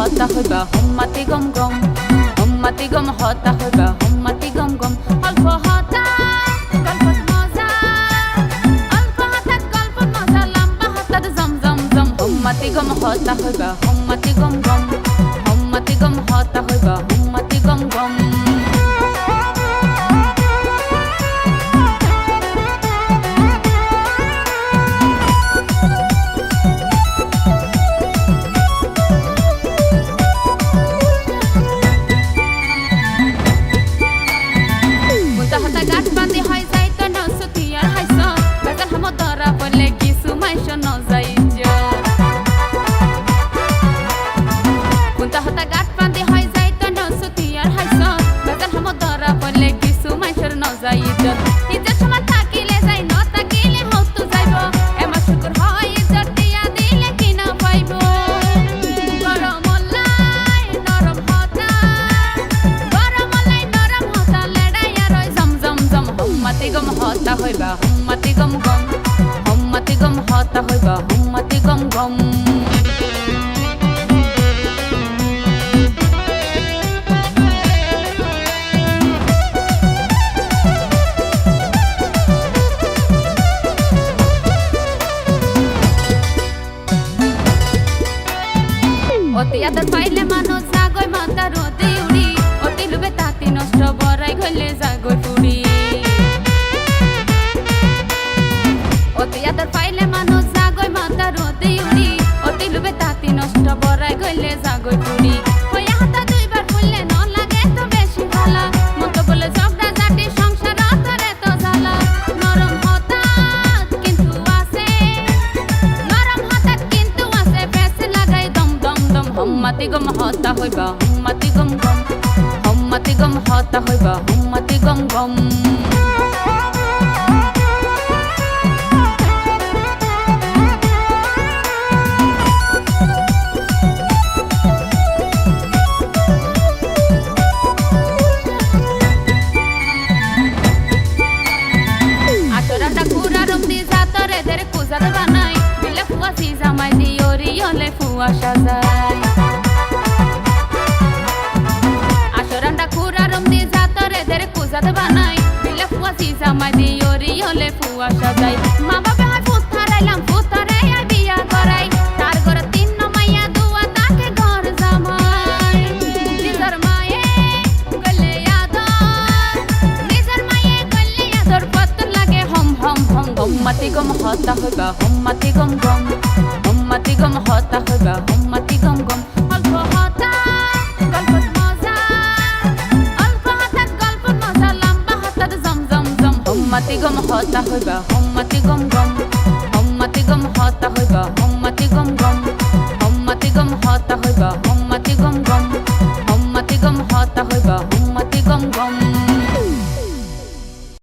হতা হইবা হম্মাতি গম গম হম্মাতি গম হতা হইবা হম্মাতি গম গম অল্প হতা গল্প মজা অল্প হতা গল্প মজা লম্বা হতা জম জম জম হম্মাতি গম হতা হইবা হম্মাতি গম গম হম্মাতি গম হতা হইবা হম্মাতি গম গম হতা হইবা হম্মাতি গম গম হম্মাতি গম হতা হইবা হম্মাতি গম গম অতি আদর পাইলে মানুষ জাগয় মাতা রোদে উড়ি অতি লুবে তাতি নষ্ট বড়াই গলে জাগয় পুড়ি অতি আদর পাইলে মানুষ জাগয় মাতা রোদে উড়ি অতি লুবে তাতি নষ্ট বড়াই গলে জাগয় পুড়ি হইয়া হাতা দুইবার বললে ন লাগে তো বেশি ভালা মতো বলে ঝগড়া জাতি সংসার অতরে তো জ্বালা নরম হঠাৎ কিন্তু আছে নরম হঠাৎ কিন্তু আছে বেশ লাগাই দম দম দম হম্মাতি গম হতা হইবা হম্মাতি গম গম হম্মাতি গম হতা হইবা হম্মাতি গম গম সাজাই আসরান্ডা খুরা রমদি জাতরে দের কুজাত বানাই দিলে ফুয়া সিজা মাই দিওরি হলে ফুয়া সাজাই মা বাবা হয় ফুতারাইলাম ফুতারে আই বিয়া করাই তার ঘর তিন মাইয়া দুয়া তাকে ঘর জামাই নিজর মায়ে গলে আদর নিজর মায়ে গলে আদর পত লাগে হম হম হম হম্মাতি গম হতা হইবা হম্মাতি গম গম হম্মাতি গম হতা হইবা হম্মাতি গম গম অল্প হতা গল্প মজা অল্প হতা গল্প মজা লম্বা হতা জম জম জম হম্মাতি গম হতা হইবা